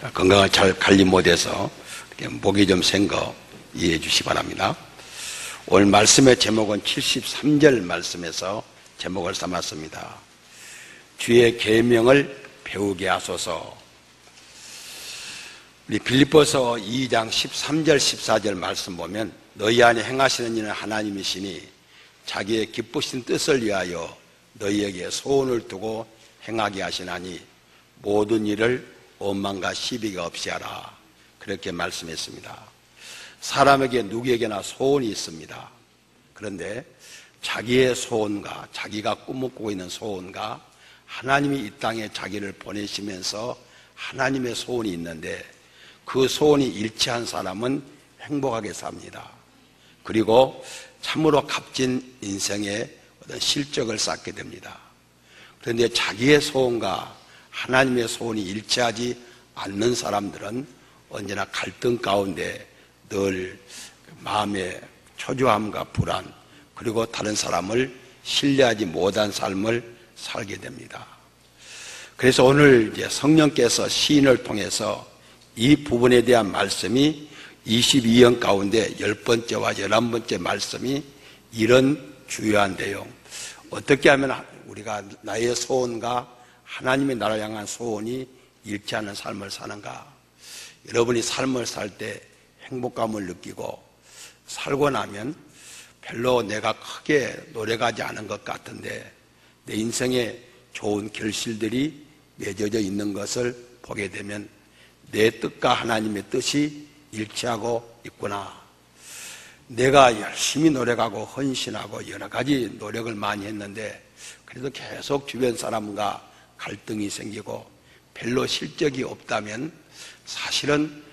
건강을 잘 관리 못해서 목이 좀 센 거 이해해 주시기 바랍니다. 오늘 말씀의 제목은 73절 말씀에서 제목을 삼았습니다. 주의 계명을 배우게 하소서. 우리 빌립보서 2장 13절 14절 말씀 보면 너희 안에 행하시는 이는 하나님이시니 자기의 기쁘신 뜻을 위하여 너희에게 소원을 두고 행하게 하시나니 모든 일을 원망과 시비가 없이 하라. 그렇게 말씀했습니다. 사람에게 누구에게나 소원이 있습니다. 그런데 자기의 소원과 자기가 꿈꾸고 있는 소원과 하나님이 이 땅에 자기를 보내시면서 하나님의 소원이 있는데 그 소원이 일치한 사람은 행복하게 삽니다. 그리고 참으로 값진 인생의 어떤 실적을 쌓게 됩니다. 그런데 자기의 소원과 하나님의 소원이 일치하지 않는 사람들은 언제나 갈등 가운데 늘 마음의 초조함과 불안, 그리고 다른 사람을 신뢰하지 못한 삶을 살게 됩니다. 그래서 오늘 이제 성령께서 시인을 통해서 이 부분에 대한 말씀이 22형 가운데 10번째와 11번째 말씀이 이런 주요한 내용, 어떻게 하면 우리가 나의 소원과 하나님의 나라를 향한 소원이 일치하는 삶을 사는가. 여러분이 삶을 살 때 행복감을 느끼고 살고 나면 별로 내가 크게 노력하지 않은 것 같은데 내 인생에 좋은 결실들이 맺어져 있는 것을 보게 되면 내 뜻과 하나님의 뜻이 일치하고 있구나. 내가 열심히 노력하고 헌신하고 여러 가지 노력을 많이 했는데 그래도 계속 주변 사람과 갈등이 생기고 별로 실적이 없다면 사실은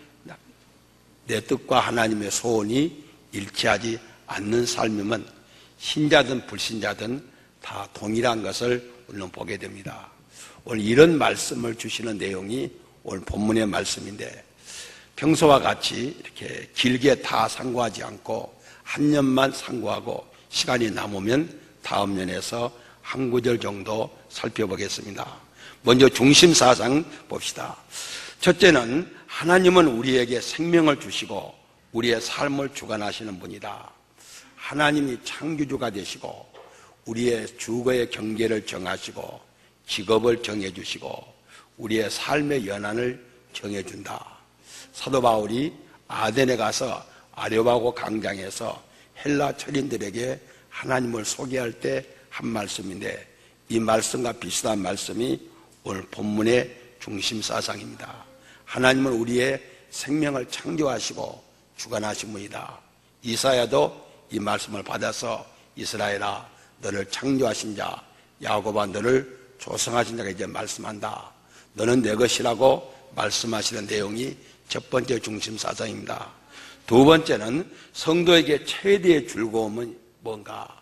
내 뜻과 하나님의 소원이 일치하지 않는 삶이면 신자든 불신자든 다 동일한 것을 우리는 보게 됩니다. 오늘 이런 말씀을 주시는 내용이 오늘 본문의 말씀인데 평소와 같이 이렇게 길게 다 상고하지 않고 한 년만 상고하고 시간이 남으면 다음 년에서 한 구절 정도 살펴보겠습니다. 먼저 중심사상 봅시다. 첫째는 하나님은 우리에게 생명을 주시고 우리의 삶을 주관하시는 분이다. 하나님이 창조주가 되시고 우리의 주거의 경계를 정하시고 직업을 정해주시고 우리의 삶의 연한을 정해준다. 사도 바울이 아덴에 가서 아레오파고 광장에서 헬라 철인들에게 하나님을 소개할 때 한 말씀인데 이 말씀과 비슷한 말씀이 오늘 본문의 중심사상입니다. 하나님은 우리의 생명을 창조하시고 주관하신 분이다. 이사야도 이 말씀을 받아서 이스라엘아 너를 창조하신 자 야곱아 너를 조성하신 자가 이제 말씀한다. 너는 내 것이라고 말씀하시는 내용이 첫 번째 중심사상입니다. 두 번째는 성도에게 최대의 즐거움은 뭔가?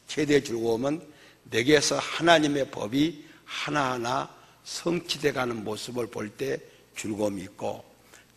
최대의 즐거움은 내게서 하나님의 법이 하나하나 성취돼 가는 모습을 볼 때 즐거움이 있고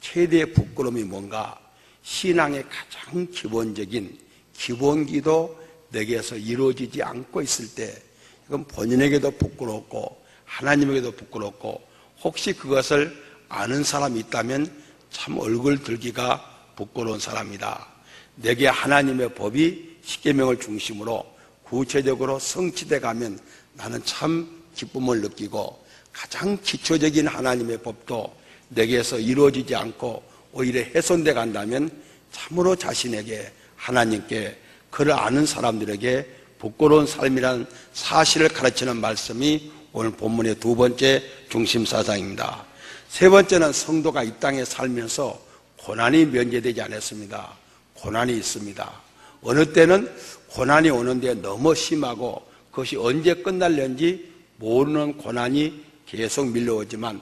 최대의 부끄러움이 뭔가? 신앙의 가장 기본적인 기본기도 내게서 이루어지지 않고 있을 때 이건 본인에게도 부끄럽고 하나님에게도 부끄럽고 혹시 그것을 아는 사람이 있다면 참 얼굴 들기가 부끄러운 사람이다. 내게 하나님의 법이 십계명을 중심으로 구체적으로 성취돼 가면 나는 참 기쁨을 느끼고 가장 기초적인 하나님의 법도 내게서 이루어지지 않고 오히려 훼손돼 간다면 참으로 자신에게 하나님께 그를 아는 사람들에게 부끄러운 삶이라는 사실을 가르치는 말씀이 오늘 본문의 두 번째 중심사상입니다. 세 번째는 성도가 이 땅에 살면서 고난이 면제되지 않았습니다. 고난이 있습니다. 어느 때는 고난이 오는데 너무 심하고 그것이 언제 끝날는지 모르는 고난이 계속 밀려오지만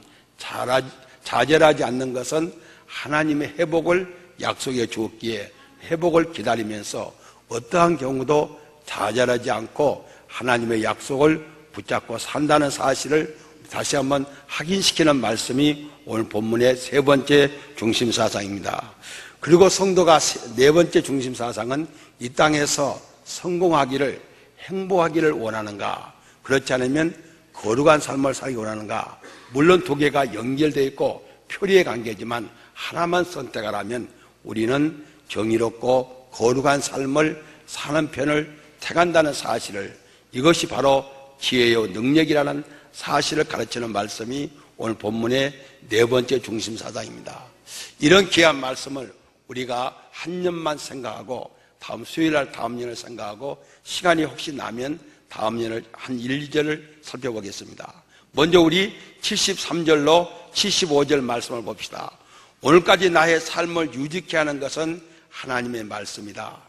좌절하지 않는 것은 하나님의 회복을 약속해 주었기에 회복을 기다리면서 어떠한 경우도 좌절하지 않고 하나님의 약속을 붙잡고 산다는 사실을 다시 한번 확인시키는 말씀이 오늘 본문의 세 번째 중심사상입니다. 그리고 성도가 네 번째 중심사상은 이 땅에서 성공하기를 행복하기를 원하는가, 그렇지 않으면 거룩한 삶을 살기 원하는가. 물론 두 개가 연결되어 있고 표리의 관계지만 하나만 선택하라면 우리는 정의롭고 거룩한 삶을 사는 편을 택한다는 사실을, 이것이 바로 지혜요 능력이라는 사실을 가르치는 말씀이 오늘 본문의 네 번째 중심사상입니다. 이런 귀한 말씀을 우리가 한 년만 생각하고 다음 수요일날 다음 년을 생각하고 시간이 혹시 나면 다음 년을 한 1, 2절을 살펴보겠습니다. 먼저 우리 73절로 75절 말씀을 봅시다. 오늘까지 나의 삶을 유지케 하는 것은 하나님의 말씀이다.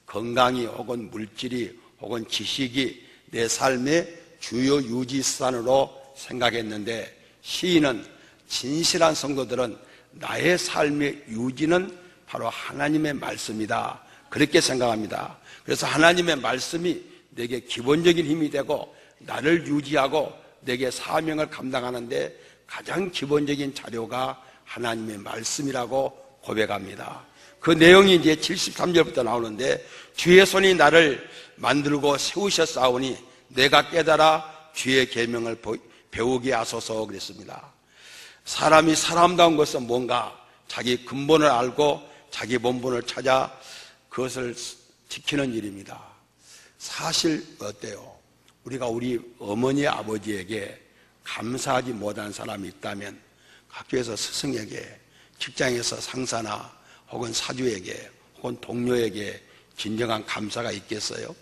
건강이 혹은 물질이 혹은 지식이 내 삶의 주요 유지수단으로 생각했는데, 시인은 진실한 성도들은 나의 삶의 유지는 바로 하나님의 말씀이다, 그렇게 생각합니다. 그래서 하나님의 말씀이 내게 기본적인 힘이 되고 나를 유지하고 내게 사명을 감당하는데 가장 기본적인 자료가 하나님의 말씀이라고 고백합니다. 그 내용이 이제 73절부터 나오는데, 주의 손이 나를 만들고 세우셨사오니 내가 깨달아 주의 계명을 배우게 하소서 그랬습니다. 사람이 사람다운 것은 뭔가 자기 근본을 알고 자기 본분을 찾아 그것을 지키는 일입니다. 사실 어때요? 우리가 우리 어머니 아버지에게 감사하지 못한 사람이 있다면 학교에서 스승에게, 직장에서 상사나 혹은 사주에게 혹은 동료에게 진정한 감사가 있겠어요?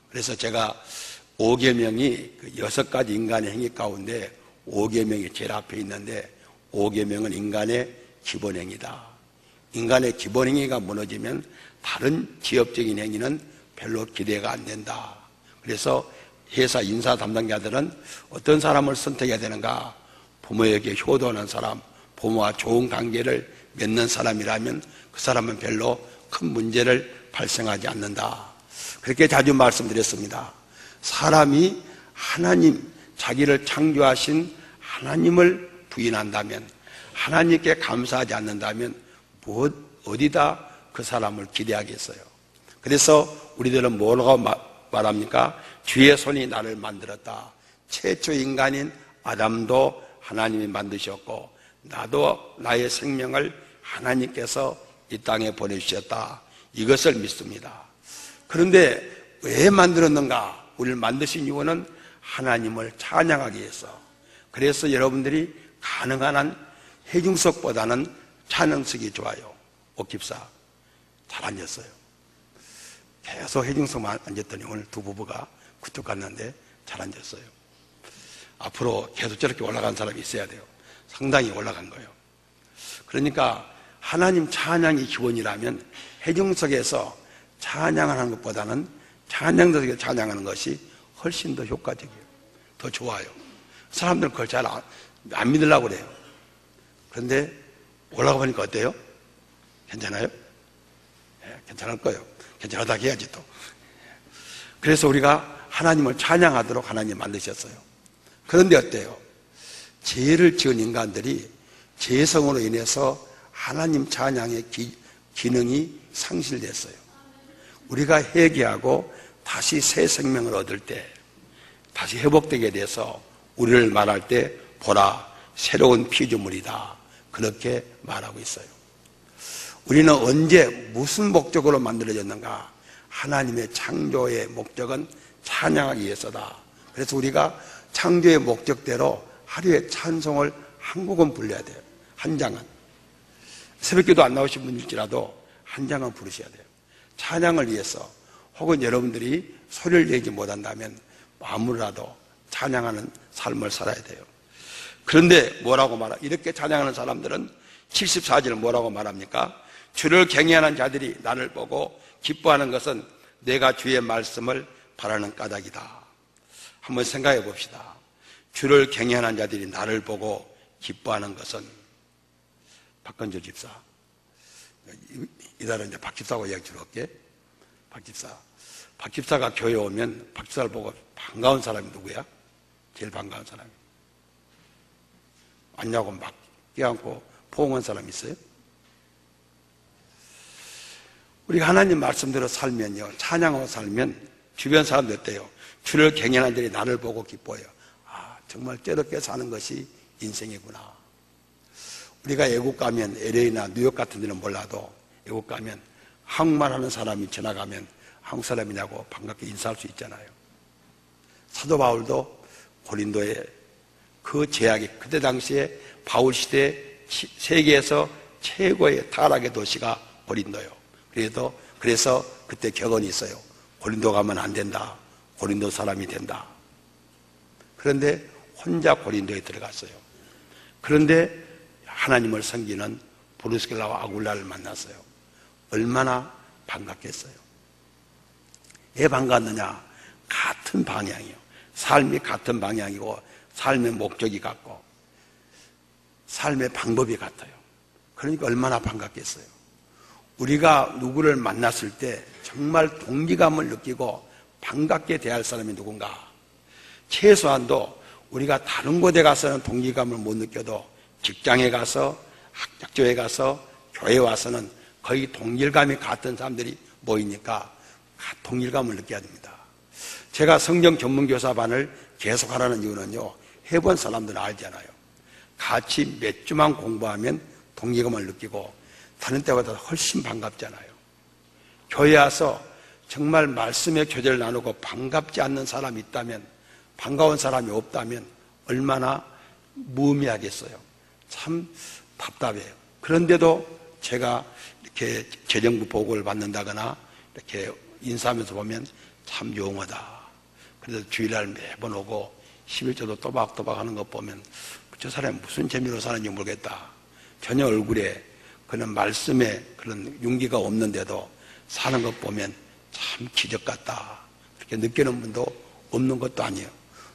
그래서 제가 5계명이 6가지 인간의 행위 가운데 5계명이 제일 앞에 있는데, 5계명은 인간의 기본행위다. 인간의 기본행위가 무너지면 다른 지엽적인 행위는 별로 기대가 안 된다. 그래서 회사 인사 담당자들은 어떤 사람을 선택해야 되는가? 부모에게 효도하는 사람, 부모와 좋은 관계를 맺는 사람이라면 그 사람은 별로 큰 문제를 발생하지 않는다. 그렇게 자주 말씀드렸습니다. 사람이 하나님, 자기를 창조하신 하나님을 부인한다면, 하나님께 감사하지 않는다면 어디다 그 사람을 기대하겠어요? 그래서 우리들은 뭐라고 말합니까? 주의 손이 나를 만들었다. 최초 인간인 아담도 하나님이 만드셨고 나도 나의 생명을 하나님께서 이 땅에 보내주셨다. 이것을 믿습니다. 그런데 왜 만들었는가? 우리를 만드신 이유는 하나님을 찬양하기 위해서. 그래서 여러분들이 가능한 한 해중석보다는 찬양석이 좋아요. 옥집사 잘 앉았어요. 계속 해중석만 앉았더니 오늘 두 부부가 그쪽 갔는데 잘 앉았어요. 앞으로 계속 저렇게 올라간 사람이 있어야 돼요. 상당히 올라간 거예요. 그러니까 하나님 찬양이 기본이라면 해중석에서 찬양을 하는 것보다는 찬양석에서 찬양하는 것이 훨씬 더 효과적이에요. 더 좋아요. 사람들은 그걸 잘 안 믿으려고 그래요. 그런데 올라가 보니까 어때요? 괜찮아요? 네, 괜찮을 거예요. 괜찮다고 해야지 또. 그래서 우리가 하나님을 찬양하도록 하나님 만드셨어요. 그런데 어때요? 죄를 지은 인간들이 죄성으로 인해서 하나님 찬양의 기능이 상실됐어요. 우리가 회개하고 다시 새 생명을 얻을 때, 다시 회복되게 돼서 우리를 말할 때 보라 새로운 피조물이다, 그렇게 말하고 있어요. 우리는 언제 무슨 목적으로 만들어졌는가? 하나님의 창조의 목적은 찬양하기 위해서다. 그래서 우리가 창조의 목적대로 하루에 찬송을 한 곡은 불러야 돼요. 한 장은. 새벽기도 안 나오신 분일지라도 한 장은 부르셔야 돼요. 찬양을 위해서. 혹은 여러분들이 소리를 내지 못한다면 마음으로라도 찬양하는 삶을 살아야 돼요. 그런데 뭐라고 이렇게 찬양하는 사람들은 74절 뭐라고 말합니까? 주를 경외하는 자들이 나를 보고 기뻐하는 것은 내가 주의 말씀을 바라는 까닭이다. 한번 생각해 봅시다. 주를 경외하는 자들이 나를 보고 기뻐하는 것은, 박건조 집사, 이달은 이제 박 집사하고 이야기 들어올게. 박 집사가 교회 오면 박 집사를 보고 반가운 사람이 누구야? 제일 반가운 사람이. 왔냐고 막 껴안고 포옹한 사람 있어요? 우리가 하나님 말씀대로 살면요, 찬양하고 살면 주변 사람들 어때요? 주를 경외하는 자들이 나를 보고 기뻐해요. 아, 정말 저렇게 사는 것이 인생이구나. 우리가 외국 가면 LA나 뉴욕 같은 데는 몰라도 외국 가면 한국말 하는 사람이 지나가면 한국 사람이냐고 반갑게 인사할 수 있잖아요. 사도 바울도 고린도에 그 제약이 그때 당시에 바울 시대에 세계에서 최고의 타락의 도시가 고린도예요. 그래서 그때 격언이 있어요. 고린도 가면 안 된다. 고린도 사람이 된다. 그런데 혼자 고린도에 들어갔어요. 그런데 하나님을 섬기는 브루스길라와 아굴라를 만났어요. 얼마나 반갑겠어요. 왜 반갑느냐? 같은 방향이요. 삶이 같은 방향이고 삶의 목적이 같고 삶의 방법이 같아요. 그러니까 얼마나 반갑겠어요. 우리가 누구를 만났을 때 정말 동기감을 느끼고 반갑게 대할 사람이 누군가? 최소한도 우리가 다른 곳에 가서는 동기감을 못 느껴도 직장에 가서 학교에 가서 교회에 와서는 거의 동일감이 같은 사람들이 모이니까 동일감을 느껴야 됩니다. 제가 성경 전문교사반을 계속하라는 이유는요, 해본 사람들은 알잖아요. 같이 몇 주만 공부하면 동기감을 느끼고 다른 때보다 훨씬 반갑잖아요. 교회 와서 정말 말씀의 교제를 나누고 반갑지 않는 사람이 있다면, 반가운 사람이 없다면 얼마나 무의미하겠어요. 참 답답해요. 그런데도 제가 이렇게 재정부 보고를 받는다거나 이렇게 인사하면서 보면 참 용하다. 그래서 주일날 매번 오고 11조도 또박또박 하는 것 보면 저 사람이 무슨 재미로 사는지 모르겠다. 전혀 얼굴에 그런 말씀에 그런 용기가 없는데도 사는 것 보면 참 기적 같다. 그렇게 느끼는 분도 없는 것도 아니에요.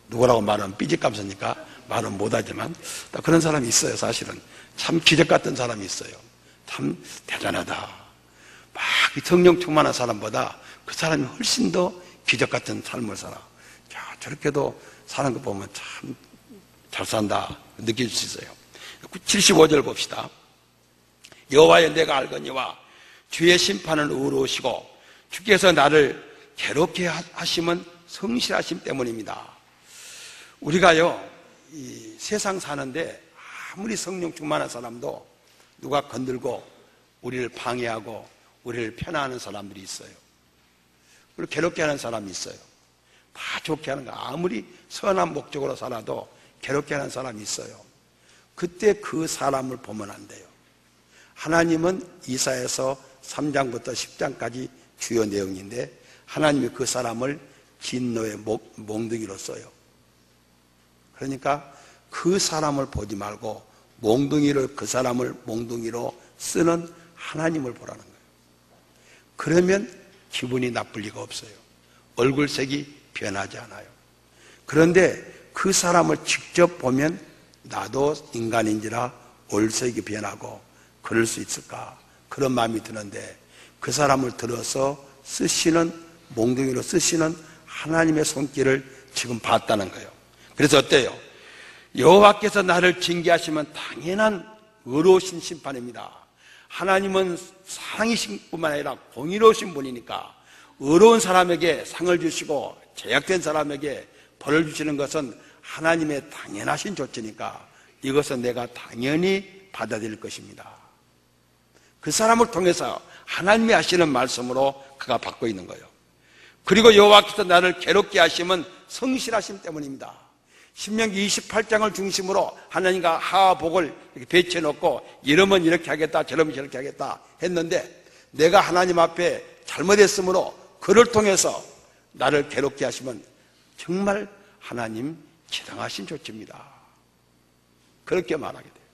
누구라고 말하면 삐직감서니까 말은 못하지만 그런 사람이 있어요. 사실은 참 기적 같은 사람이 있어요. 참 대단하다. 막 성령 충만한 사람보다 그 사람이 훨씬 더 기적 같은 삶을 살아. 자, 저렇게도 사는 거 보면 참 잘 산다 느낄 수 있어요. 75절 봅시다. 여호와여 내가 알거니와 주의 심판은 의로우시고 주께서 나를 괴롭게 하심은 성실하심 때문입니다. 우리가요, 이 세상 사는데 아무리 성령 충만한 사람도 누가 건들고 우리를 방해하고 우리를 편애하는 사람들이 있어요. 그리고 괴롭게 하는 사람이 있어요. 다 좋게 하는 거. 아무리 선한 목적으로 살아도 괴롭게 하는 사람이 있어요. 그때 그 사람을 보면 안 돼요. 하나님은 이사야서 3장부터 10장까지 주요 내용인데 하나님이 그 사람을 진노의 몽둥이로 써요. 그러니까 그 사람을 보지 말고 그 사람을 몽둥이로 쓰는 하나님을 보라는 거예요. 그러면 기분이 나쁠 리가 없어요. 얼굴색이 변하지 않아요. 그런데 그 사람을 직접 보면 나도 인간인지라 얼색이 변하고 그럴 수 있을까? 그런 마음이 드는데 그 사람을 들어서 몽둥이로 쓰시는 하나님의 손길을 지금 봤다는 거예요. 그래서 어때요? 여호와께서 나를 징계하시면 당연한 의로우신 심판입니다. 하나님은 사랑이신 뿐만 아니라 공의로우신 분이니까 의로운 사람에게 상을 주시고 제약된 사람에게 벌을 주시는 것은 하나님의 당연하신 조치니까 이것은 내가 당연히 받아들일 것입니다. 그 사람을 통해서 하나님이 하시는 말씀으로 그가 받고 있는 거예요. 그리고 여호와께서 나를 괴롭게 하심은 성실하심 때문입니다. 신명기 28장을 중심으로 하나님과 하복을 이렇게 배치해 놓고 이러면 이렇게 하겠다 저러면 저렇게 하겠다 했는데 내가 하나님 앞에 잘못했으므로 그를 통해서 나를 괴롭게 하시면 정말 하나님 지당하신 조치입니다. 그렇게 말하게 돼요.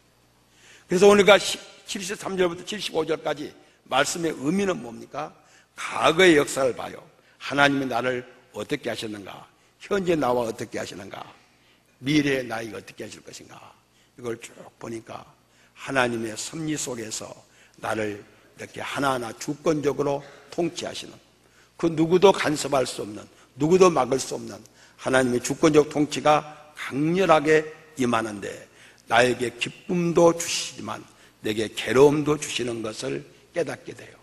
그래서 오늘가 73절부터 75절까지 말씀의 의미는 뭡니까? 과거의 역사를 봐요. 하나님이 나를 어떻게 하셨는가? 현재 나와 어떻게 하시는가? 미래의 나이가 어떻게 하실 것인가? 이걸 쭉 보니까 하나님의 섭리 속에서 나를 이렇게 하나하나 주권적으로 통치하시는 그 누구도 간섭할 수 없는 누구도 막을 수 없는 하나님의 주권적 통치가 강렬하게 임하는데 나에게 기쁨도 주시지만 내게 괴로움도 주시는 것을 깨닫게 돼요.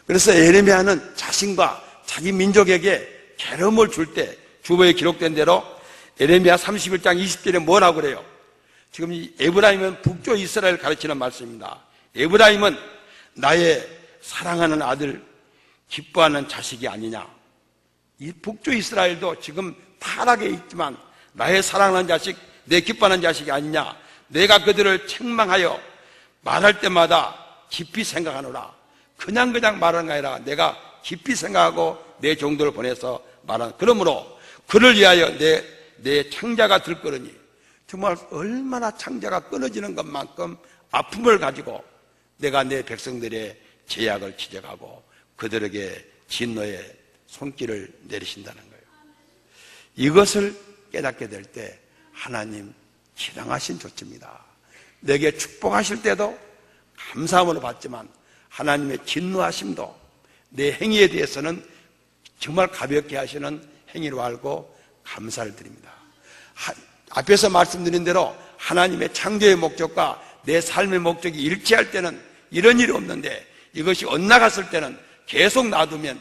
그래서 예레미야는 자신과 자기 민족에게 괴로움을 줄 때 주보에 기록된 대로 예레미야 31장 20절에 뭐라고 그래요? 지금 이 에브라임은 북쪽 이스라엘 가르치는 말씀입니다. 에브라임은 나의 사랑하는 아들, 기뻐하는 자식이 아니냐. 이 북쪽 이스라엘도 지금 타락에 있지만 나의 사랑하는 자식, 내 기뻐하는 자식이 아니냐. 내가 그들을 책망하여 말할 때마다 깊이 생각하노라. 그냥 말하는 게 아니라 내가 깊이 생각하고 내 종들을 보내서 말하는. 그러므로 그를 위하여 내 창자가 들끓으니, 정말 얼마나 창자가 끊어지는 것만큼 아픔을 가지고 내가 내 백성들의 죄악을 지적하고 그들에게 진노의 손길을 내리신다는 거예요. 이것을 깨닫게 될 때 하나님 지당하신 조치입니다. 내게 축복하실 때도 감사함으로 받지만 하나님의 진노하심도 내 행위에 대해서는 정말 가볍게 하시는 행위로 알고 감사를 드립니다. 앞에서 말씀드린 대로 하나님의 창조의 목적과 내 삶의 목적이 일치할 때는 이런 일이 없는데, 이것이 엇나갔을 때는 계속 놔두면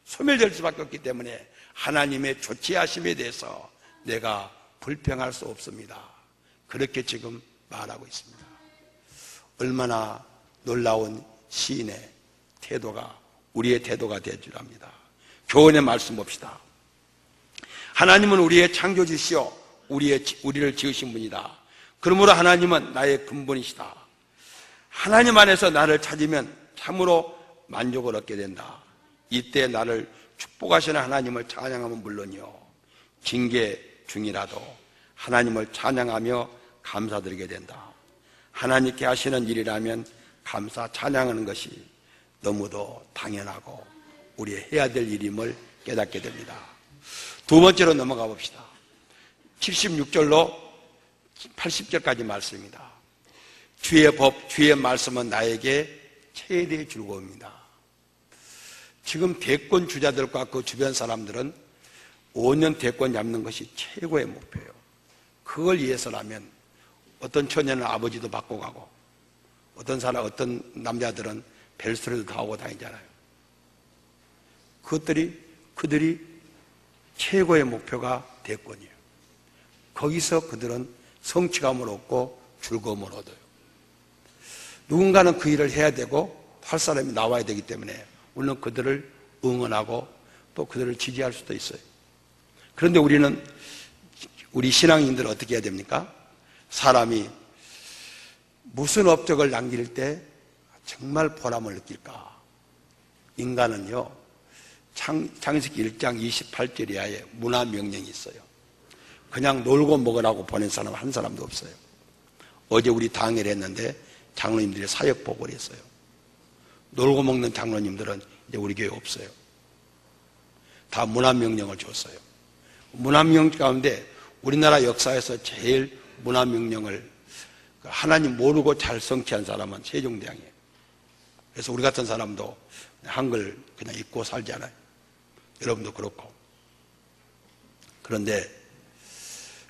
소멸될 수밖에 없기 때문에 하나님의 조치하심에 대해서 내가 불평할 수 없습니다. 그렇게 지금 말하고 있습니다. 얼마나 놀라운 시인의 태도가 우리의 태도가 되어 주랍니다. 교훈의 말씀 봅시다. 하나님은 우리의 창조주시오, 우리를 지으신 분이다. 그러므로 하나님은 나의 근본이시다. 하나님 안에서 나를 찾으면 참으로 만족을 얻게 된다. 이때 나를 축복하시는 하나님을 찬양하면 물론이요, 징계 중이라도 하나님을 찬양하며 감사드리게 된다. 하나님께 하시는 일이라면 감사 찬양하는 것이 너무도 당연하고 우리의 해야 될 일임을 깨닫게 됩니다. 두 번째로 넘어가 봅시다. 76절로 80절까지 말씀입니다. 주의 법, 주의 말씀은 나에게 최대의 즐거움입니다. 지금 대권 주자들과 그 주변 사람들은 5년 대권 잡는 것이 최고의 목표예요. 그걸 위해서라면 어떤 처녀는 아버지도 바꿔가고 어떤 남자들은 벨소리도 다 하고 다니잖아요. 그들이 최고의 목표가 대권이에요. 거기서 그들은 성취감을 얻고 즐거움을 얻어요. 누군가는 그 일을 해야 되고 할 사람이 나와야 되기 때문에 물론 그들을 응원하고 또 그들을 지지할 수도 있어요. 그런데 우리 신앙인들은 어떻게 해야 됩니까? 사람이 무슨 업적을 남길 때 정말 보람을 느낄까? 인간은요, 창세기 1장 28절 이하에 문화명령이 있어요. 그냥 놀고 먹으라고 보낸 사람 한 사람도 없어요. 어제 우리 당회를 했는데 장로님들이 사역 보고를 했어요. 놀고 먹는 장로님들은 이제 우리 교회에 없어요. 다 문화명령을 줬어요. 문화명령 가운데 우리나라 역사에서 제일 문화명령을 하나님 모르고 잘 성취한 사람은 세종대왕이에요. 그래서 우리 같은 사람도 한글 그냥 읽고 살잖아요. 여러분도 그렇고. 그런데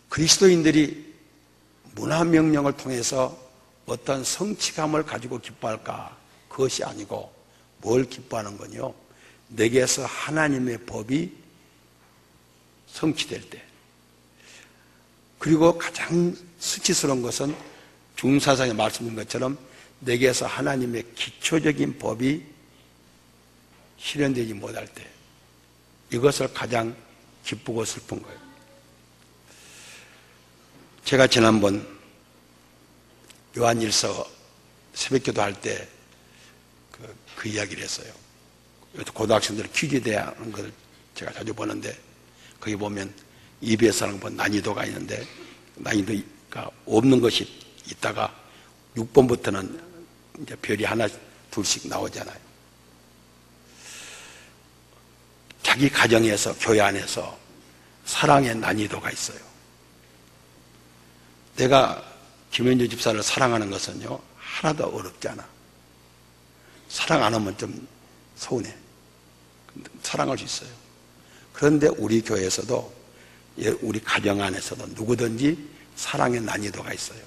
그리스도인들이 문화명령을 통해서 어떤 성취감을 가지고 기뻐할까? 그것이 아니고 뭘 기뻐하는 거냐? 내게서 하나님의 법이 성취될 때, 그리고 가장 수치스러운 것은 중사상에 말씀드린 것처럼 내게서 하나님의 기초적인 법이 실현되지 못할 때, 이것을 가장 기쁘고 슬픈 거예요. 제가 지난번 요한일서 새벽기도 할 때 그 이야기를 했어요. 고등학생들 퀴즈 대하는 걸 제가 자주 보는데 거기 보면 EBS라는 건 난이도가 있는데 난이도가 없는 것이 있다가 6번부터는 이제 별이 하나 둘씩 나오잖아요. 자기 가정에서 교회 안에서 사랑의 난이도가 있어요. 내가 김현주 집사를 사랑하는 것은요 하나도 어렵지 않아. 사랑 안 하면 좀 서운해. 사랑할 수 있어요. 그런데 우리 교회에서도 우리 가정 안에서도 누구든지 사랑의 난이도가 있어요.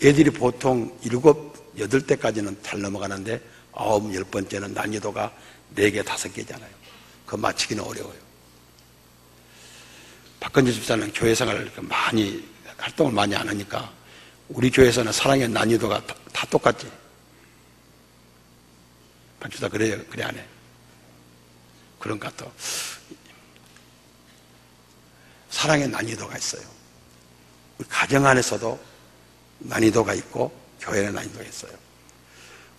애들이 보통 7, 8대까지는 잘 넘어가는데 9, 10번째는 난이도가 4개, 5개잖아요. 그거 맞추기는 어려워요. 박건주 집사는 교회 생활을 많이 활동을 많이 안 하니까 우리 교회에서는 사랑의 난이도가 다 똑같지. 박주다 그래 안 해. 그런 것 같아. 사랑의 난이도가 있어요. 우리 가정 안에서도 난이도가 있고 교회의 난이도가 있어요.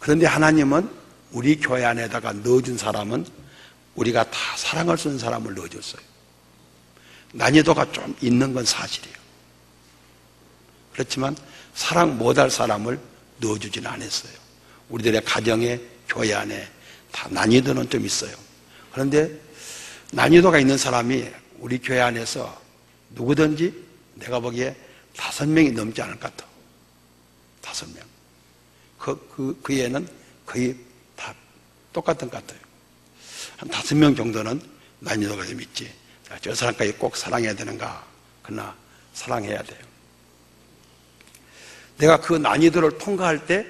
그런데 하나님은 우리 교회 안에다가 넣어준 사람은 우리가 다 사랑할 수 있는 사람을 넣어줬어요. 난이도가 좀 있는 건 사실이에요. 그렇지만 사랑 못할 사람을 넣어주지는 않았어요. 우리들의 가정에, 교회 안에 다 난이도는 좀 있어요. 그런데 난이도가 있는 사람이 우리 교회 안에서 누구든지 내가 보기에 5명이 넘지 않을 것 같아. 5명. 그 애는 거의 다 똑같은 것 같아요. 한 5명 정도는 난이도가 좀 있지. 저 사람까지 꼭 사랑해야 되는가? 그러나 사랑해야 돼요. 내가 그 난이도를 통과할 때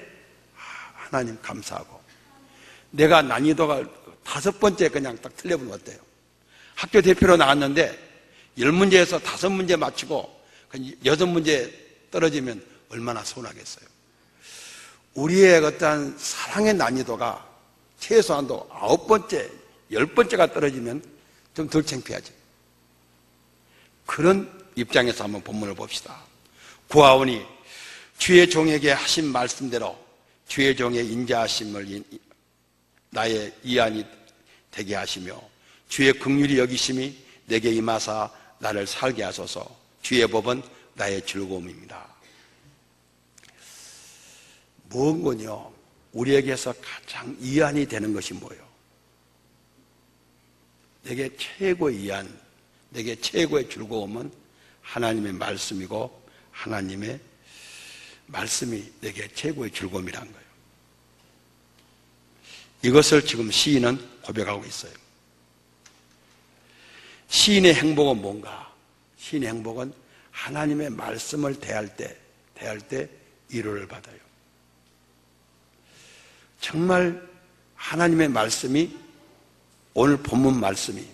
하나님 감사하고, 내가 난이도가 5번째 그냥 딱 틀려보면 어때요? 학교 대표로 나왔는데 10문제에서 5문제 맞추고 6문제 떨어지면 얼마나 서운하겠어요. 우리의 어떤 사랑의 난이도가 최소한도 9번째, 10번째가 떨어지면 좀 덜 창피하죠. 그런 입장에서 한번 본문을 봅시다. 구하오니 주의 종에게 하신 말씀대로 주의 종의 인자하심을 나의 이안이 되게 하시며 주의 긍휼히 여기심이 내게 임하사 나를 살게 하소서. 주의 법은 나의 즐거움입니다. 무언군요, 우리에게서 가장 이안이 되는 것이 뭐예요? 내게 최고의 이안, 내게 최고의 즐거움은 하나님의 말씀이고 하나님의 말씀이 내게 최고의 즐거움이란 거예요. 이것을 지금 시인은 고백하고 있어요. 시인의 행복은 뭔가? 시인의 행복은 하나님의 말씀을 대할 때 위로를 받아요. 정말 하나님의 말씀이, 오늘 본문 말씀이,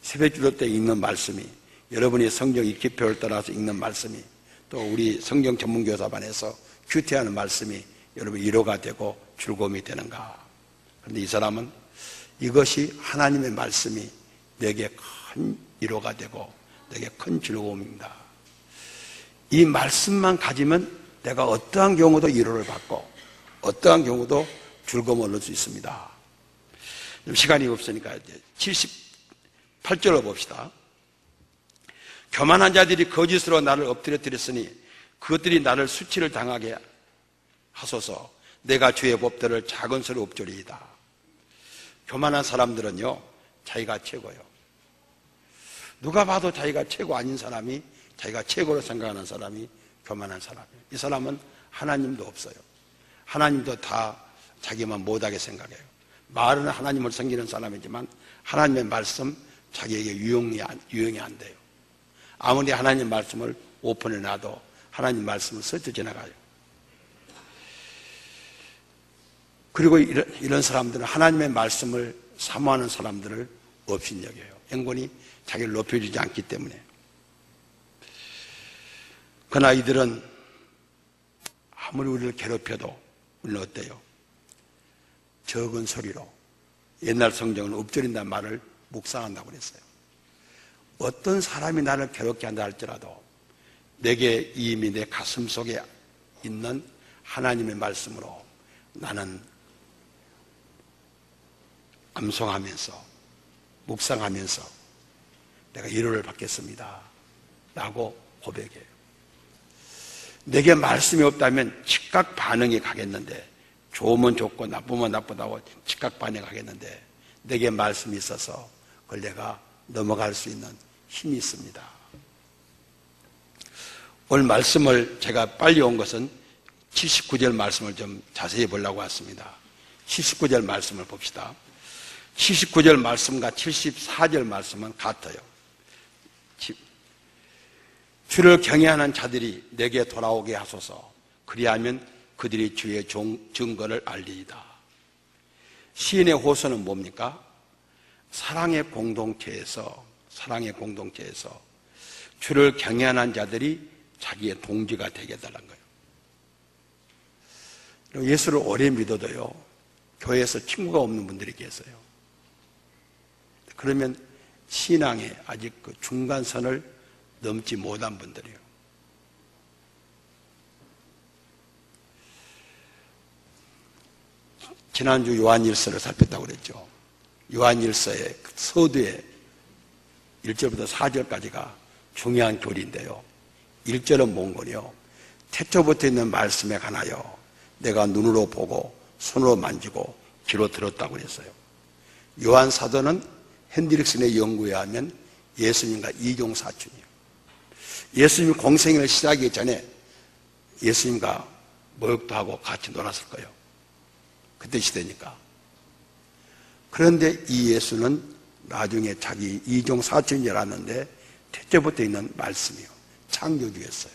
새벽기도 때 읽는 말씀이, 여러분이 성경 읽기표를 따라서 읽는 말씀이, 또 우리 성경 전문교사반에서 큐티하는 말씀이 여러분 위로가 되고 즐거움이 되는가? 그런데 이 사람은 이것이 하나님의 말씀이 내게 큰 위로가 되고 내게 큰 즐거움입니다. 이 말씀만 가지면 내가 어떠한 경우도 위로를 받고 어떠한 경우도 즐거움을 얻을 수 있습니다. 시간이 없으니까 이제 78절로 봅시다. 교만한 자들이 거짓으로 나를 엎드려뜨렸으니 그것들이 나를 수치를 당하게 하소서. 내가 주의 법들을 작은 소리로 읊조리이다. 교만한 사람들은요, 자기가 최고예요. 누가 봐도 자기가 최고 아닌 사람이, 자기가 최고로 생각하는 사람이 교만한 사람이에요. 이 사람은 하나님도 없어요. 하나님도 다 자기만 못하게 생각해요. 말은 하나님을 섬기는 사람이지만 하나님의 말씀 자기에게 유용이 안 돼요. 아무리 하나님 말씀을 오픈해 놔도 하나님 말씀을 스쳐 지나가요. 그리고 이런 사람들은 하나님의 말씀을 사모하는 사람들을 업신여겨요. 영원히 자기를 높여주지 않기 때문에. 그러나 이들은 아무리 우리를 괴롭혀도 우리는 어때요? 적은 소리로, 옛날 성경은 읊조린다는 말을 묵상한다고 그랬어요. 어떤 사람이 나를 괴롭게 한다 할지라도 내게 이미 내 가슴 속에 있는 하나님의 말씀으로 나는 암송하면서 묵상하면서 내가 위로를 받겠습니다 라고 고백해요. 내게 말씀이 없다면 즉각 반응이 가겠는데, 좋으면 좋고 나쁘면 나쁘다고 즉각 반응이 가겠는데, 내게 말씀이 있어서 그걸 내가 넘어갈 수 있는 힘이 있습니다. 오늘 말씀을 제가 빨리 온 것은 79절 말씀을 좀 자세히 보려고 왔습니다. 79절 말씀을 봅시다. 79절 말씀과 74절 말씀은 같아요. 주를 경외하는 자들이 내게 돌아오게 하소서. 그리하면 그들이 주의 증거를 알리이다. 시인의 호소는 뭡니까? 사랑의 공동체에서 주를 경외하는 자들이 자기의 동지가 되게 해달라는 거예요. 예수를 오래 믿어도요, 교회에서 친구가 없는 분들이 계세요. 그러면 신앙에 아직 그 중간선을 넘지 못한 분들이요. 지난주 요한일서를 살폈다고 그랬죠. 요한일서의 서두에 1절부터 4절까지가 중요한 교리인데요. 1절은 뭔거요? 태초부터 있는 말씀에 관하여 내가 눈으로 보고 손으로 만지고 귀로 들었다고 그랬어요. 요한 사도는 핸드릭슨의 연구에 하면 예수님과 이종사촌이에요. 예수님 공생애를 시작하기 전에 예수님과 모욕도 하고 같이 놀았을 거예요. 그때 시대니까. 그런데 이 예수는 나중에 자기 이종사촌인 줄 알았는데 태초부터 있는 말씀이요. 창조주였어요.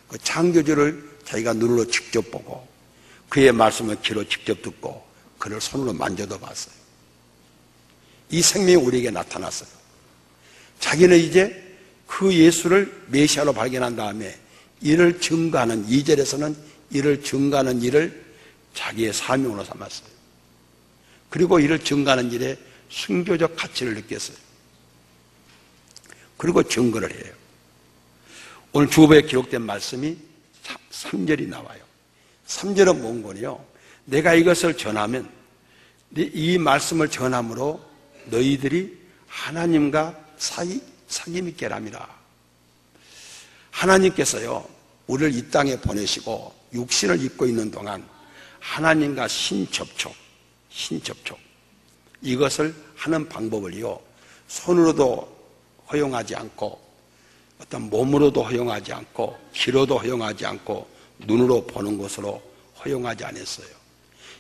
그 창조주를 자기가 눈으로 직접 보고 그의 말씀을 귀로 직접 듣고 그를 손으로 만져도 봤어요. 이 생명이 우리에게 나타났어요. 자기는 이제 그 예수를 메시아로 발견한 다음에 이를 증거하는 2절에서는 이를 증거하는 일을 자기의 사명으로 삼았어요. 그리고 이를 증거하는 일에 순교적 가치를 느꼈어요. 그리고 증거를 해요. 오늘 주보에 기록된 말씀이 3절이 나와요. 3절은 뭔거요? 내가 이것을 전하면 이 말씀을 전함으로 너희들이 하나님과 사귐 있게 함이라. 하나님께서요, 우리를 이 땅에 보내시고 육신을 입고 있는 동안 하나님과 신접촉 이것을 하는 방법을요, 손으로도 허용하지 않고 어떤 몸으로도 허용하지 않고 귀로도 허용하지 않고 눈으로 보는 것으로 허용하지 않았어요.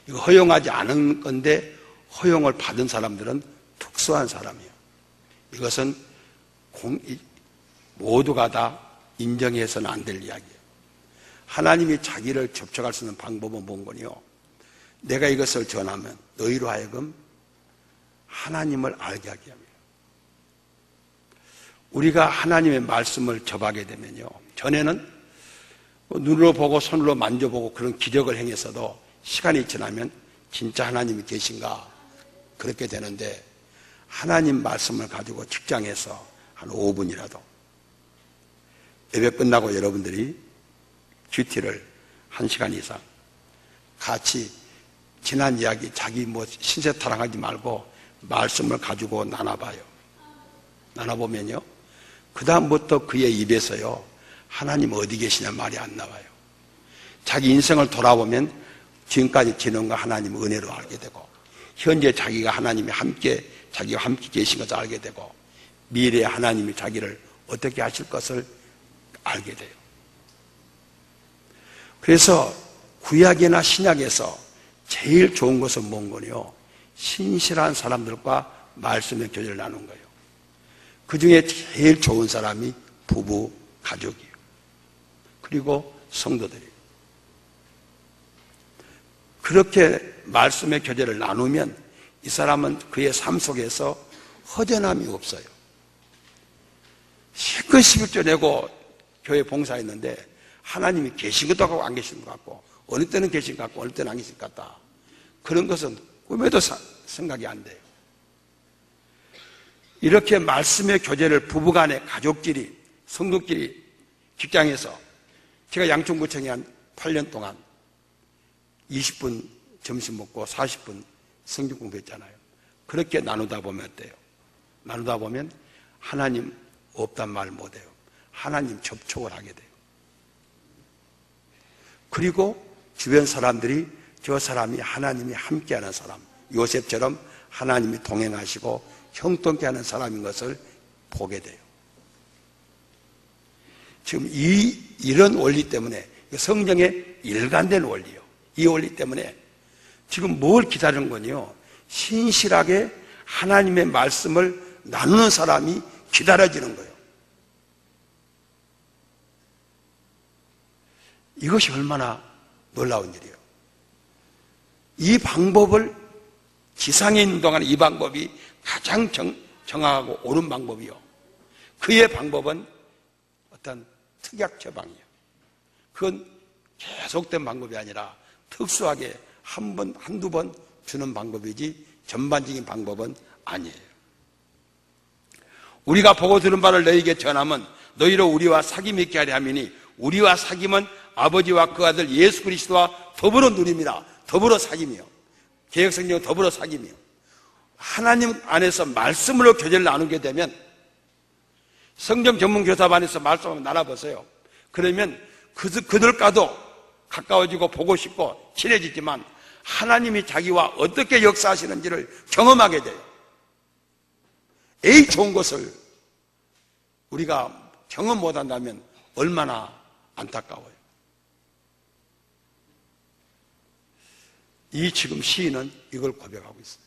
이거 허용하지 않은 건데 허용을 받은 사람들은 특수한 사람이에요. 이것은 모두가 다 인정해서는 안 될 이야기예요. 하나님이 자기를 접촉할 수 있는 방법은 뭔거요? 내가 이것을 전하면 너희로 하여금 하나님을 알게 하게 합니다. 우리가 하나님의 말씀을 접하게 되면요, 전에는 눈으로 보고 손으로 만져보고 그런 기적을 행했어도 시간이 지나면 진짜 하나님이 계신가 그렇게 되는데, 하나님 말씀을 가지고 직장에서 한 5분이라도 예배 끝나고 여러분들이 큐티를 1시간 이상 같이 지난 이야기 자기 신세 타령하지 말고 말씀을 가지고 나눠봐요. 나눠보면요, 그 다음부터 그의 입에서요, 하나님 어디 계시냐 말이 안 나와요. 자기 인생을 돌아보면 지금까지 지낸 거 하나님 은혜로 알게 되고, 현재 자기가 자기와 함께 계신 것을 알게 되고, 미래에 하나님이 자기를 어떻게 하실 것을 알게 돼요. 그래서 구약이나 신약에서 제일 좋은 것은 뭔거요? 신실한 사람들과 말씀의 교제를 나눈 거예요. 그 중에 제일 좋은 사람이 부부, 가족이에요. 그리고 성도들이에요. 그렇게 말씀의 교제를 나누면 이 사람은 그의 삶 속에서 허전함이 없어요. 실컷 11조 내고 교회 봉사했는데 하나님이 계신 것도 같고 안 계신 것 같고, 어느 때는 계신 것 같고 어느 때는 안 계신 것 같다. 그런 것은 꿈에도 생각이 안 돼요. 이렇게 말씀의 교제를 부부간에, 가족끼리, 성도끼리, 직장에서, 제가 양천구청에 한 8년 동안 20분 점심 먹고 40분 성경 공부했잖아요. 그렇게 나누다 보면 어때요? 나누다 보면 하나님 없단 말 못해요. 하나님 접촉을 하게 돼요. 그리고 주변 사람들이 저 사람이 하나님이 함께하는 사람, 요셉처럼 하나님이 동행하시고 형통케 하는 사람인 것을 보게 돼요. 지금 이런 원리 때문에, 성경의 일관된 원리요, 이 원리 때문에 지금 뭘 기다리는 거냐? 신실하게 하나님의 말씀을 나누는 사람이 기다려지는 거예요. 이것이 얼마나 놀라운 일이에요. 이 방법을, 지상에 있는 동안 이 방법이 가장 정확하고 옳은 방법이요. 그의 방법은 어떤 특약 처방이에요. 그건 계속된 방법이 아니라 특수하게 한 번, 한두 번 주는 방법이지 전반적인 방법은 아니에요. 우리가 보고 들은 바를 너희에게 전하면 너희로 우리와 사귐 맺게 하려 함이니 우리와 사귐은 아버지와 그 아들 예수 그리스도와 더불어 누립니다. 더불어 사귐이요. 개혁성경은 더불어 사귐이요. 하나님 안에서 말씀으로 교제를 나누게 되면 성경 전문 교사반에서 말씀을 나눠보세요. 그러면 그들과도 가까워지고 보고 싶고 친해지지만 하나님이 자기와 어떻게 역사하시는지를 경험하게 돼요. 에이 좋은 것을 우리가 경험 못한다면 얼마나 안타까워요. 이 지금 시인은 이걸 고백하고 있어요.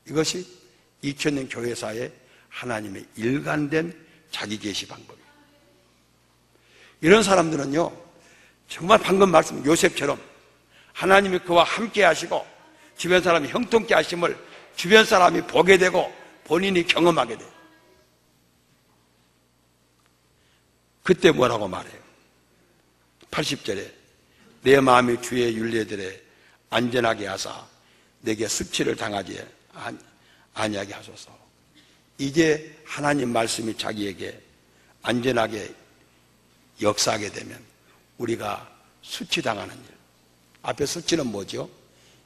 이것이 2000년 교회사의 하나님의 일관된 자기 계시 방법이에요. 이런 사람들은요, 정말 방금 말씀 요셉처럼 하나님이 그와 함께 하시고 주변 사람이 형통케 하심을 주변 사람이 보게 되고 본인이 경험하게 돼요. 그때 뭐라고 말해요? 80절에 내 마음이 주의 윤례들에 안전하게 하사 내게 수치를 당하지 아니하게 하소서. 이제 하나님 말씀이 자기에게 안전하게 역사하게 되면 우리가 수치당하는 일, 앞에 수치는 뭐죠?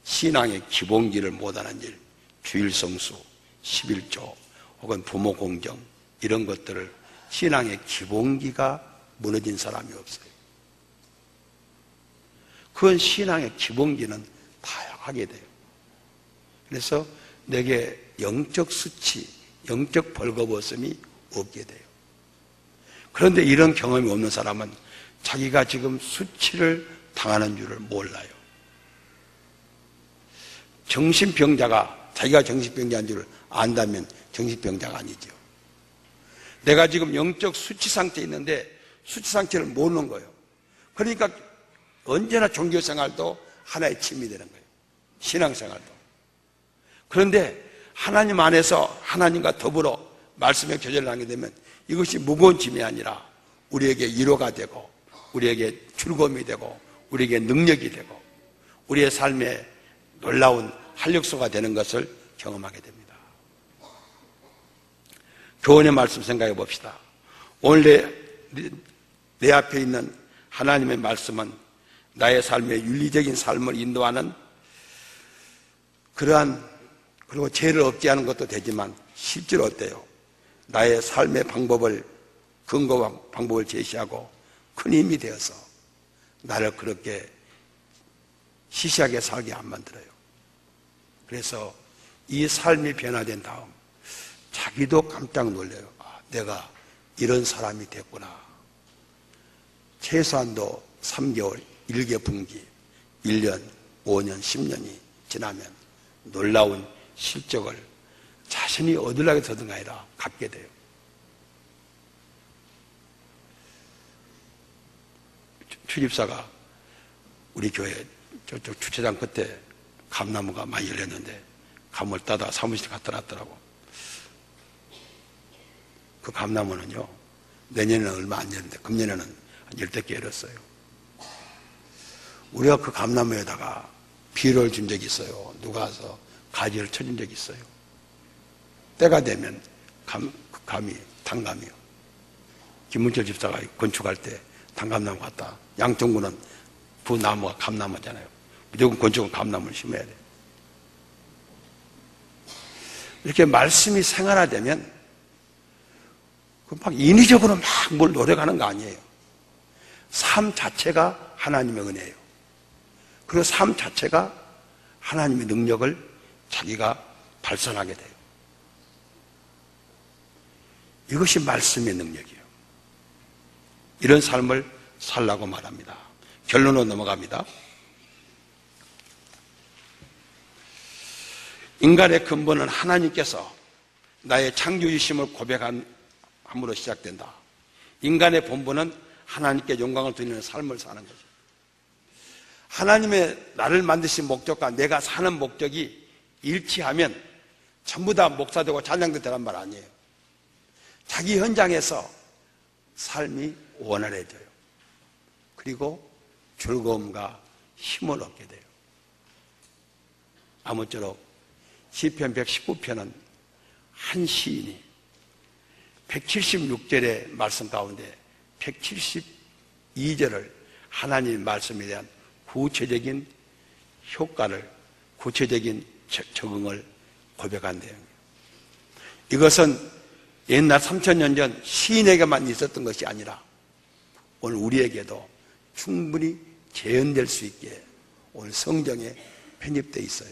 신앙의 기본기를 못하는 일, 주일성수, 11조 혹은 부모 공정 이런 것들을 신앙의 기본기가 무너진 사람이 없어요. 그건 신앙의 기본기는 다 하게 돼요. 그래서 내게 영적 수치, 영적 벌거벗음이 없게 돼요. 그런데 이런 경험이 없는 사람은 자기가 지금 수치를 당하는 줄을 몰라요. 정신병자가 자기가 정신병자인 줄을 안다면 정신병자가 아니죠. 내가 지금 영적 수치 상태에 있는데 수치 상태를 모르는 거예요. 그러니까 언제나 종교생활도 하나의 침이 되는 거예요. 신앙생활도. 그런데 하나님 안에서 하나님과 더불어 말씀의 교제를 하게 되면 이것이 무거운 짐이 아니라 우리에게 위로가 되고 우리에게 즐거움이 되고 우리에게 능력이 되고 우리의 삶에 놀라운 활력소가 되는 것을 경험하게 됩니다. 교훈의 말씀 생각해 봅시다. 오늘 내 앞에 있는 하나님의 말씀은 나의 삶의 윤리적인 삶을 인도하는 그리고 죄를 억제하는 것도 되지만 실제로 어때요? 나의 삶의 방법을 근거와 방법을 제시하고 큰 힘이 되어서 나를 그렇게 시시하게 살게 안 만들어요. 그래서 이 삶이 변화된 다음 자기도 깜짝 놀래요. 아, 내가 이런 사람이 됐구나. 최소한도 3개월, 1개 분기, 1년, 5년, 10년이 지나면 놀라운 실적을 자신이 얻으려고 하던 게 아니라 갖게 돼요. 출입사가 우리 교회 저쪽 주차장 끝에 감나무가 많이 열렸는데 감을 따다 사무실에 갖다 놨더라고. 그 감나무는요, 내년에는 얼마 안 열는데 금년에는 한 10개 열었어요. 우리가 그 감나무에다가 비료를 준 적이 있어요. 누가 와서 가지를 쳐준 적이 있어요. 때가 되면 감이 단감이요. 김문철 집사가 건축할 때 단감나무 갖다. 양천구는 부나무가 감나무잖아요. 무조건 건축은 감나무를 심어야 돼요. 이렇게 말씀이 생활화되면 막 인위적으로 막 뭘 노력하는 거 아니에요. 삶 자체가 하나님의 은혜예요. 그리고 삶 자체가 하나님의 능력을 자기가 발산하게 돼요. 이것이 말씀의 능력이에요. 이런 삶을 살라고 말합니다. 결론으로 넘어갑니다. 인간의 근본은 하나님께서 나의 창조주심을 고백함으로 시작된다. 인간의 본분은 하나님께 영광을 돌리는 삶을 사는 거죠. 하나님의 나를 만드신 목적과 내가 사는 목적이 일치하면 전부 다 목사되고 찬양도 되란 말 아니에요. 자기 현장에서 삶이 원활해져요. 그리고 즐거움과 힘을 얻게 돼요. 아무쪼록 시편 119편은 한 시인이 176절의 말씀 가운데 172절을 하나님의 말씀에 대한 구체적인 효과를, 구체적인 적응을 고백한 내용이에요. 이것은 옛날 3000년 전 시인에게만 있었던 것이 아니라 오늘 우리에게도 충분히 재현될 수 있게 오늘 성경에 편입되어 있어요.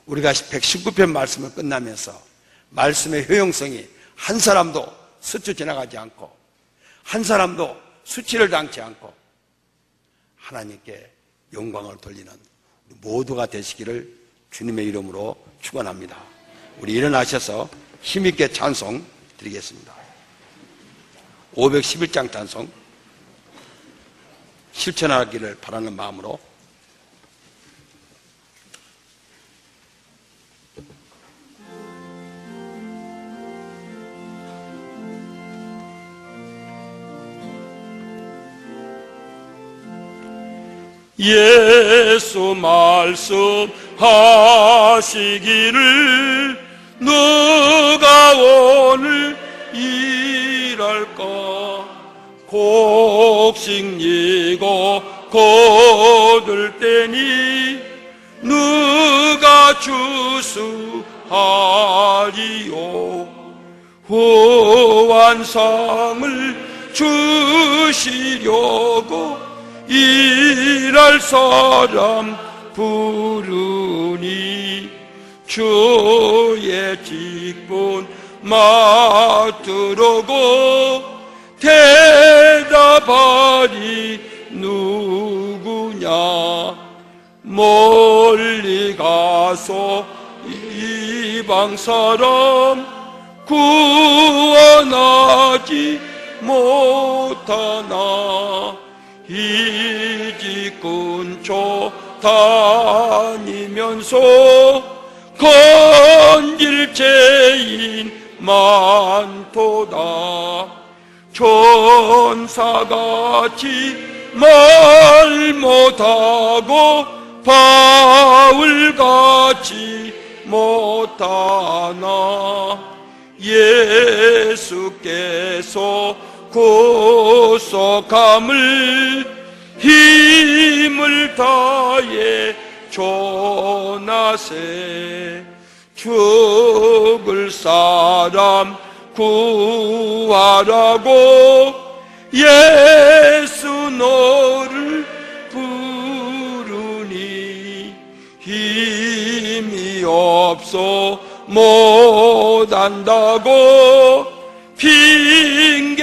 우리가 119편 말씀을 끝나면서 말씀의 효용성이 한 사람도 스쳐 지나가지 않고 한 사람도 수치를 당치 않고 하나님께 영광을 돌리는 모두가 되시기를 주님의 이름으로 축원합니다. 우리 일어나셔서 힘있게 찬송 드리겠습니다. 511장 찬송 실천하기를 바라는 마음으로 예수 말씀하시기를 누가 오늘 일할까 곡식이고 거둘 때니 누가 주수하리요 후한상을 주시려고 일할 사람 부르니 주의 직분 맡으려고 대답하리 누구냐 멀리 가서 이방 사람 구원하지 못하나 이 집 근처 다니면서 건질 죄인 많도다 천사같이 말 못하고 바울같이 못하나 예수께서 구속함을 힘을 다해 전하세 죽을 사람 구하라고 예수 너를 부르니 힘이 없어 못한다고 핑계하지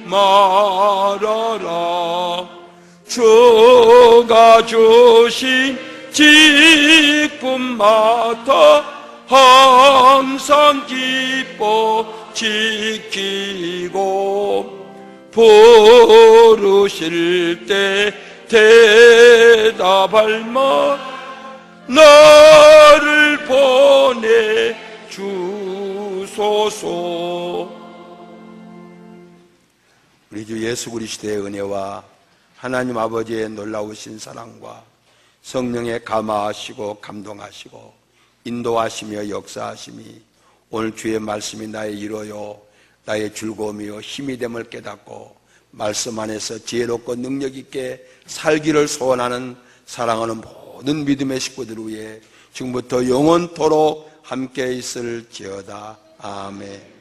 말아라 주가 주신 직분 맡아 항상 기뻐 지키고 부르실 때 대답할 말 나를 보내 주소서. 우리 주 예수 그리스도의 은혜와 하나님 아버지의 놀라우신 사랑과 성령의 감화하시고 감동하시고 인도하시며 역사하심이 오늘 주의 말씀이 나의 위로요 나의 즐거움이요 힘이 됨을 깨닫고 말씀 안에서 지혜롭고 능력 있게 살기를 소원하는 사랑하는 모든 믿음의 식구들 위해 지금부터 영원토록 함께 있을지어다. 아멘.